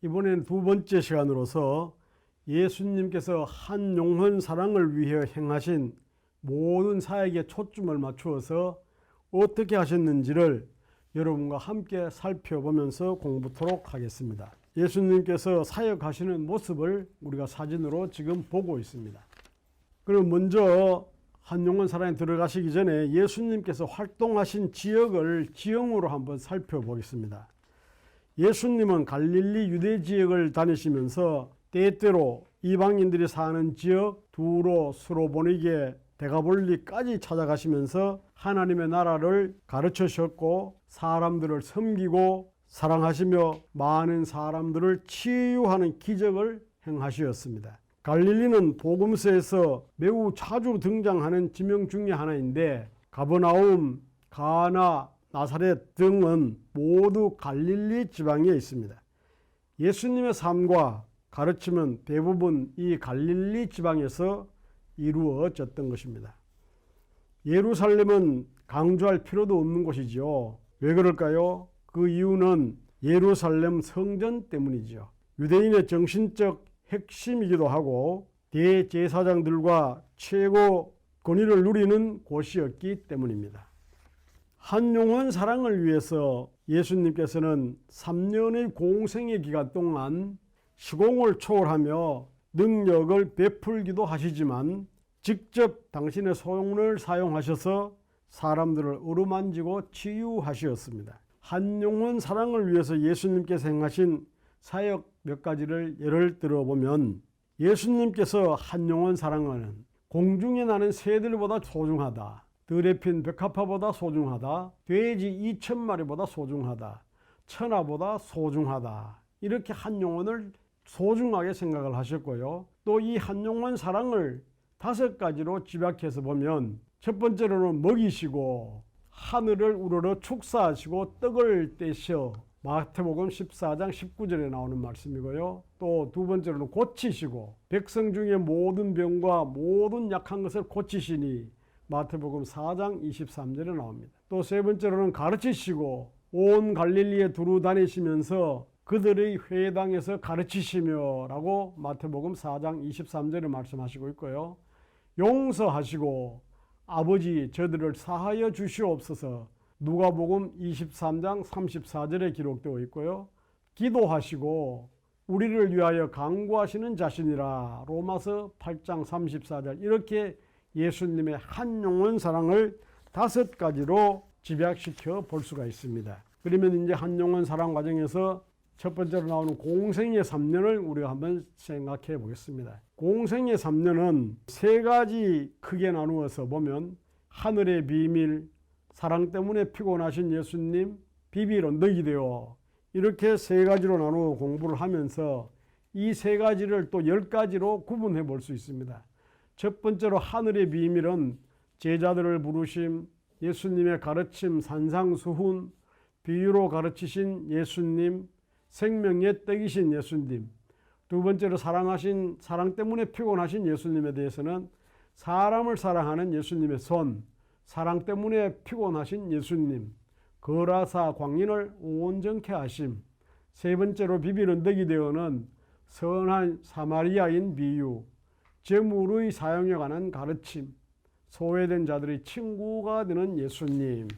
이번엔 두 번째 시간으로서 예수님께서 한 영혼 사랑을 위해 행하신 모든 사역에 초점을 맞추어서 어떻게 하셨는지를 여러분과 함께 살펴보면서 공부토록 하겠습니다. 예수님께서 사역하시는 모습을 우리가 사진으로 지금 보고 있습니다. 그럼 먼저 한 영혼 사랑에 들어가시기 전에 예수님께서 활동하신 지역을 지형으로 한번 살펴보겠습니다. 예수님은 갈릴리 유대 지역을 다니시면서 때때로 이방인들이 사는 지역 두로, 스로보니게, 데가볼리까지 찾아가시면서 하나님의 나라를 가르치셨고 사람들을 섬기고 사랑하시며 많은 사람들을 치유하는 기적을 행하셨습니다. 갈릴리는 복음서에서 매우 자주 등장하는 지명 중에 하나인데 가버나움, 가나, 나사렛 등은 모두 갈릴리 지방에 있습니다. 예수님의 삶과 가르침은 대부분 이 갈릴리 지방에서 이루어졌던 것입니다. 예루살렘은 강조할 필요도 없는 곳이죠. 왜 그럴까요? 그 이유는 예루살렘 성전 때문이죠. 유대인의 정신적 핵심이기도 하고 대제사장들과 최고 권위를 누리는 곳이었기 때문입니다. 한 영혼 사랑을 위해서 예수님께서는 3년의 공생의 기간 동안 시공을 초월하며 능력을 베풀기도 하시지만 직접 당신의 손을 사용하셔서 사람들을 어루만지고 치유하셨습니다. 한 영혼 사랑을 위해서 예수님께서 행하신 사역 몇 가지를 예를 들어보면 예수님께서 한 영혼 사랑은 공중에 나는 새들보다 소중하다. 들에 핀 백합화보다 소중하다. 돼지 2,000마리보다 소중하다. 천하보다 소중하다. 이렇게 한 영혼을 소중하게 생각을 하셨고요. 또 이 한 영혼 사랑을 5가지로 집약해서 보면 첫 번째로는 먹이시고 하늘을 우러러 축사하시고 떡을 떼셔 마태복음 14장 19절에 나오는 말씀이고요. 또 두 번째로는 고치시고 백성 중에 모든 병과 모든 약한 것을 고치시니 마태복음 4장 23절에 나옵니다. 또 세 번째로는 가르치시고 온 갈릴리에 두루 다니시면서 그들의 회당에서 가르치시며 라고 마태복음 4장 23절에 말씀하시고 있고요. 용서하시고 아버지 저들을 사하여 주시옵소서 누가복음 23장 34절에 기록되어 있고요. 기도하시고 우리를 위하여 간구하시는 자신이라 로마서 8장 34절 이렇게 예수님의 한 영혼 사랑을 5가지로 집약시켜 볼 수가 있습니다. 그러면 이제 한 영혼 사랑 과정에서 첫 번째로 나오는 공생의 3년을 우리가 한번 생각해 보겠습니다. 공생의 3년은 3가지 크게 나누어서 보면 하늘의 비밀, 사랑 때문에 피곤하신 예수님, 비빌 언덕이 되어 이렇게 3가지로 나누어 공부를 하면서 이 3가지를 또 10가지로 구분해 볼 수 있습니다. 첫 번째로 하늘의 비밀은 제자들을 부르심, 예수님의 가르침, 산상수훈, 비유로 가르치신 예수님, 생명의 떡이신 예수님. 두 번째로 사랑 때문에 피곤하신 예수님에 대해서는 사람을 사랑하는 예수님의 손, 사랑 때문에 피곤하신 예수님, 거라사 광인을 온전케 하심. 세 번째로 비빌 언덕이 되어는 선한 사마리아인 비유, 재물의 사용에 관한 가르침, 소외된 자들의 친구가 되는 예수님.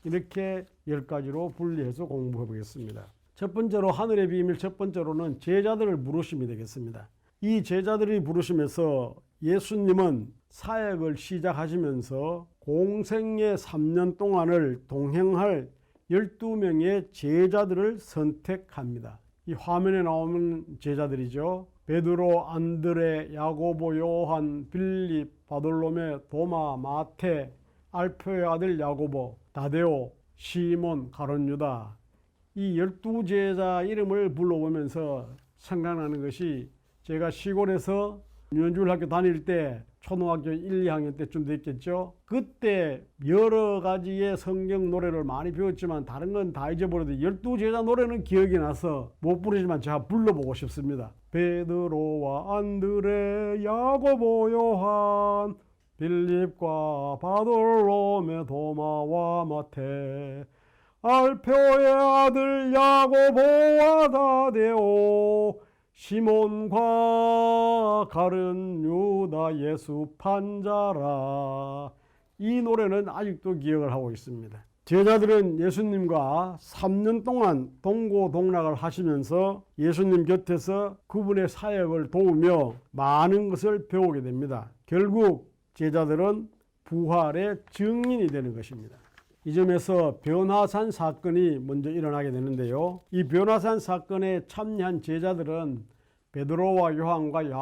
이렇게 10가지로 분리해서 공부해 보겠습니다. 첫 번째로 하늘의 비밀, 첫 번째로는 제자들을 부르심이 되겠습니다. 이 제자들이 부르심에서 예수님은 사역을 시작하시면서 공생의 3년 동안을 동행할 12명의 제자들을 선택합니다. 이 화면에 나오는 제자들이죠. 베드로, 안드레, 야고보, 요한, 빌립, 바돌로메, 도마, 마테, 알페의 아들 야고보, 다데오, 시몬, 가룟 유다. 이 12제자 이름을 불러보면서 생각나는 것이 제가 시골에서 유년주일 학교 다닐 때 초등학교 1, 2학년 때쯤 됐겠죠. 그때 여러 가지의 성경 노래를 많이 배웠지만 다른 건 다 잊어버려도 12제자 노래는 기억이 나서 못 부르지만 제가 불러보고 싶습니다. 베드로와 안드레, 야고보, 요한, 빌립과 바돌로메, 도마와 마테, 알페오의 아들 야고보와 다데오 시몬과 가룟 유다 예수 판자라. 이 노래는 아직도 기억을 하고 있습니다. 제자들은 예수님과 3년 동안 동고동락을 하시면서 예수님 곁에서 그분의 사역을 도우며 많은 것을 배우게 됩니다. 결국 제자들은 부활의 증인이 되는 것입니다. 이 점에서 변화산 사건이 먼저 일어나게 되는데요. 이 변화산 사건에 참여한 제자들은 베드로와 요한과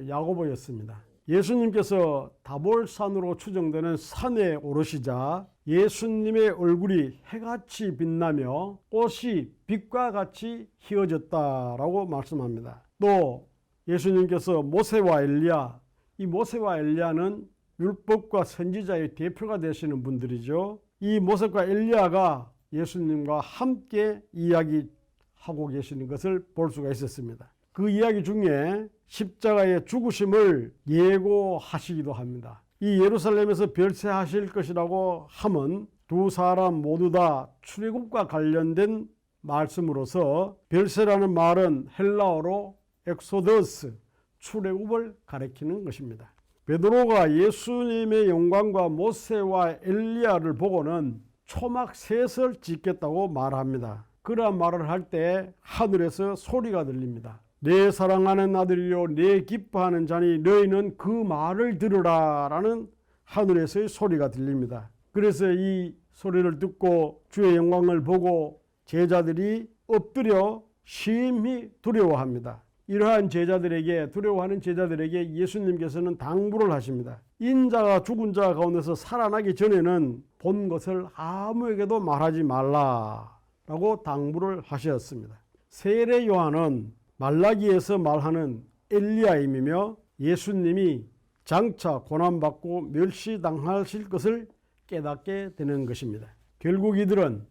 야고보였습니다. 예수님께서 다볼산으로 추정되는 산에 오르시자 예수님의 얼굴이 해같이 빛나며 꽃이 빛과 같이 휘어졌다라고 말씀합니다. 또 예수님께서 모세와 엘리야, 이 모세와 엘리야는 율법과 선지자의 대표가 되시는 분들이죠. 이 모세과 엘리야가 예수님과 함께 이야기하고 계시는 것을 볼 수가 있었습니다. 그 이야기 중에 십자가의 죽으심을 예고하시기도 합니다. 이 예루살렘에서 별세하실 것이라고 함은 두 사람 모두 다 출애굽과 관련된 말씀으로서 별세라는 말은 헬라어로 엑소더스, 출애굽을 가리키는 것입니다. 베드로가 예수님의 영광과 모세와 엘리야를 보고는 초막 셋을 짓겠다고 말합니다. 그러한 말을 할 때 하늘에서 소리가 들립니다. 내 사랑하는 아들이요 내 기뻐하는 자니 너희는 그 말을 들으라 라는 하늘에서의 소리가 들립니다. 그래서 이 소리를 듣고 주의 영광을 보고 제자들이 엎드려 심히 두려워합니다. 이러한 제자들에게, 두려워하는 제자들에게 예수님께서는 당부를 하십니다. 인자가 죽은 자 가운데서 살아나기 전에는 본 것을 아무에게도 말하지 말라라고 당부를 하셨습니다. 세례 요한은 말라기에서 말하는 엘리야임이며 예수님이 장차 고난받고 멸시당하실 것을 깨닫게 되는 것입니다. 결국 이들은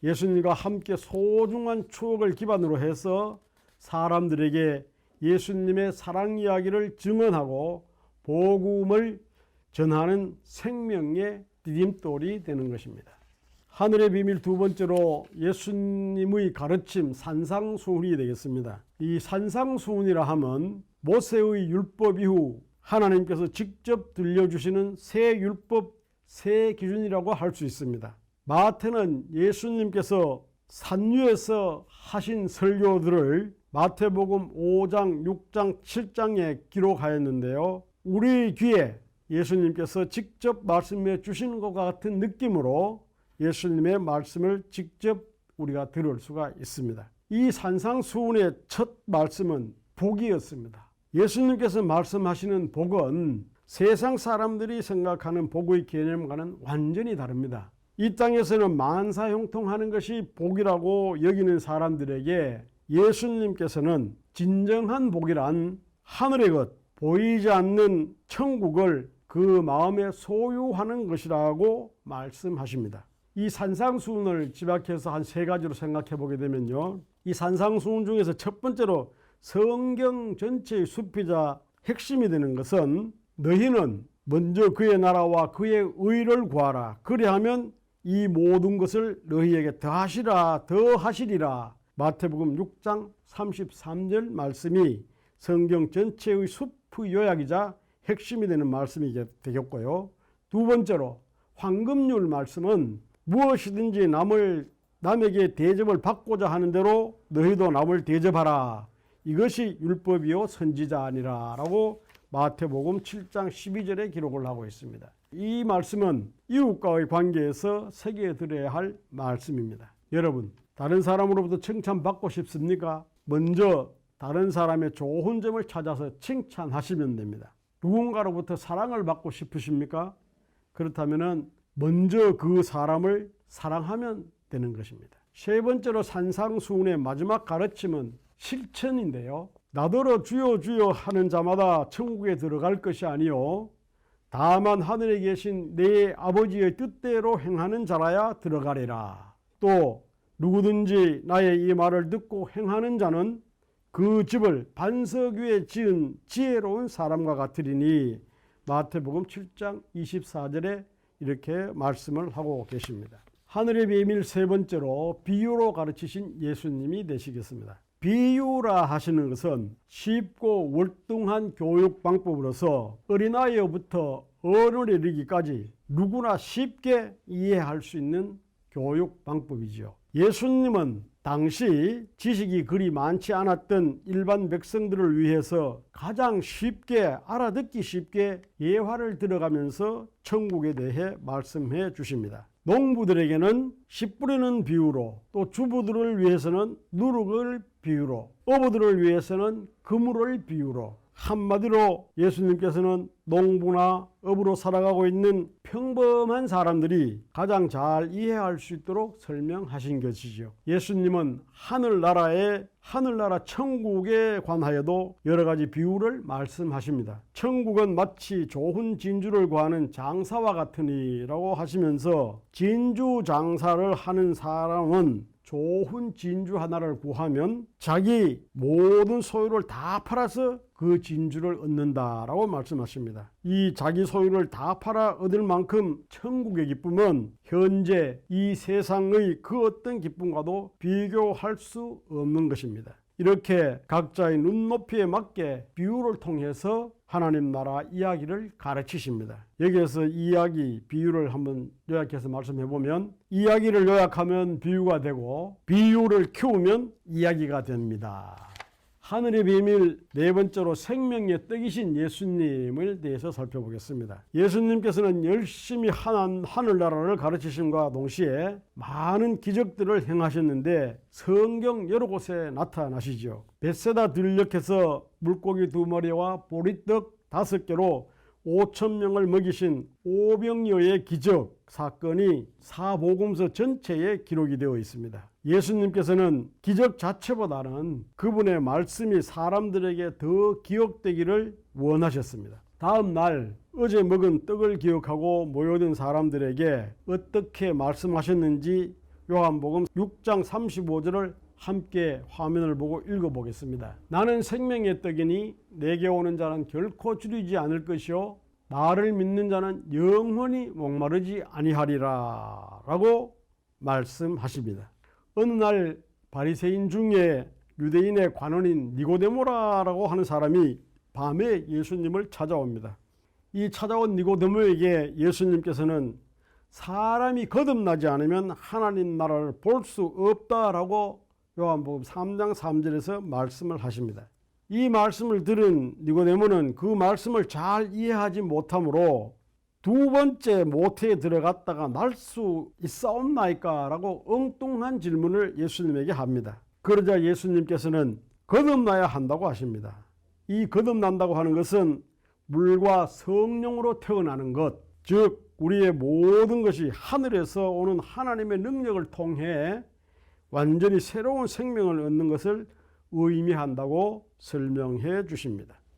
예수님과 함께 소중한 추억을 기반으로 해서 사람들에게 예수님의 사랑 이야기를 증언하고 복음을 전하는 생명의 디딤돌이 되는 것입니다. 하늘의 비밀 두 번째로 예수님의 가르침 산상수훈이 되겠습니다. 이 산상수훈이라 함은 모세의 율법 이후 하나님께서 직접 들려주시는 새 율법, 새 기준이라고 할 수 있습니다. 마태는 예수님께서 산 위에서 하신 설교들을 마태복음 5장, 6장, 7장에 기록하였는데요. 우리 귀에 예수님께서 직접 말씀해 주시는 것 같은 느낌으로 예수님의 말씀을 직접 우리가 들을 수가 있습니다. 이 산상수훈의 첫 말씀은 복이었습니다. 예수님께서 말씀하시는 복은 세상 사람들이 생각하는 복의 개념과는 완전히 다릅니다. 이 땅에서는 만사형통하는 것이 복이라고 여기는 사람들에게 예수님께서는 진정한 복이란 하늘의 것, 보이지 않는 천국을 그 마음에 소유하는 것이라고 말씀하십니다. 이 산상수훈을 집약해서 한 세 가지로 생각해 보게 되면요. 이 산상수훈 중에서 첫 번째로 성경 전체의 숲이자 핵심이 되는 것은 너희는 먼저 그의 나라와 그의 의를 구하라. 그리하면 이 모든 것을 너희에게 더하시리라. 마태복음 6장 33절 말씀이 성경 전체의 숲의 요약이자 핵심이 되는 말씀이 되겠고요. 두 번째로 황금률 말씀은 무엇이든지 남에게 대접을 받고자 하는 대로 너희도 남을 대접하라. 이것이 율법이요 선지자 아니라 라고 마태복음 7장 12절에 기록을 하고 있습니다. 이 말씀은 이웃과의 관계에서 새겨들어야 할 말씀입니다. 여러분, 다른 사람으로부터 칭찬받고 싶습니까? 먼저 다른 사람의 좋은 점을 찾아서 칭찬하시면 됩니다. 누군가로부터 사랑을 받고 싶으십니까? 그렇다면 먼저 그 사람을 사랑하면 되는 것입니다. 세 번째로 산상수훈의 마지막 가르침은 실천인데요. 나더러 주여 주여 하는 자마다 천국에 들어갈 것이 아니요 다만 하늘에 계신 내 아버지의 뜻대로 행하는 자라야 들어가리라. 또 누구든지 나의 이 말을 듣고 행하는 자는 그 집을 반석 위에 지은 지혜로운 사람과 같으리니 마태복음 7장 24절에 이렇게 말씀을 하고 계십니다. 하늘의 비밀 세 번째로 비유로 가르치신 예수님이 되시겠습니다. 비유라 하시는 것은 쉽고 월등한 교육 방법으로서 어린아이부터 어른에 이르기까지 누구나 쉽게 이해할 수 있는 교육 방법이죠. 예수님은 당시 지식이 그리 많지 않았던 일반 백성들을 위해서 가장 쉽게 알아듣기 쉽게 예화를 들어가면서 천국에 대해 말씀해 주십니다. 농부들에게는 씨 뿌리는 비유로, 또 주부들을 위해서는 누룩을 비유로, 어부들을 위해서는 그물을 비유로, 한마디로 예수님께서는 농부나 어부로 살아가고 있는 평범한 사람들이 가장 잘 이해할 수 있도록 설명하신 것이죠. 예수님은 하늘나라 천국에 관하여도 여러 가지 비유를 말씀하십니다. 천국은 마치 좋은 진주를 구하는 장사와 같으니라고 하시면서 진주 장사를 하는 사람은 좋은 진주 하나를 구하면 자기 모든 소유를 다 팔아서 그 진주를 얻는다라고 말씀하십니다. 이 자기 소유를 다 팔아 얻을 만큼 천국의 기쁨은 현재 이 세상의 그 어떤 기쁨과도 비교할 수 없는 것입니다. 이렇게 각자의 눈높이에 맞게 비유를 통해서 하나님 나라 이야기를 가르치십니다. 여기에서 이야기, 비유를 한번 요약해서 말씀해 보면, 이야기를 요약하면 비유가 되고 비유를 키우면 이야기가 됩니다. 하늘의 비밀 네 번째로 생명의 떡이신 예수님을 대해서 살펴보겠습니다. 예수님께서는 열심히 하늘나라를 가르치심과 동시에 많은 기적들을 행하셨는데 성경 여러 곳에 나타나시죠. 벳세다 들녘에서 물고기 2마리와 보리떡 5개로 5,000명을 먹이신 오병이어의 기적 사건이 사복음서 전체에 기록이 되어 있습니다. 예수님께서는 기적 자체보다는 그분의 말씀이 사람들에게 더 기억되기를 원하셨습니다. 다음 날 어제 먹은 떡을 기억하고 모여든 사람들에게 어떻게 말씀하셨는지 요한복음 6장 35절을 함께 화면을 보고 읽어보겠습니다. 나는 생명의 떡이니 내게 오는 자는 결코 줄이지 않을 것이요 나를 믿는 자는 영원히 목마르지 아니하리라 라고 말씀하십니다. 어느 날 바리새인 중에 유대인의 관원인 니고데모라고 하는 사람이 밤에 예수님을 찾아옵니다. 이 찾아온 니고데모에게 예수님께서는 사람이 거듭나지 않으면 하나님 나라를 볼 수 없다라고 요한복음 3장 3절에서 말씀을 하십니다. 이 말씀을 들은 니고데모는 그 말씀을 잘 이해하지 못하므로 두 번째 모태에 들어갔다가 날 수 있사옵나이까? 라고 엉뚱한 질문을 예수님에게 합니다. 그러자 예수님께서는 거듭나야 한다고 하십니다. 이 거듭난다고 하는 것은 물과 성령으로 태어나는 것, 즉 우리의 모든 것이 하늘에서 오는 하나님의 능력을 통해 완전히 새로운 생명을 얻는 것을 의미한다고 설명해 주십니다.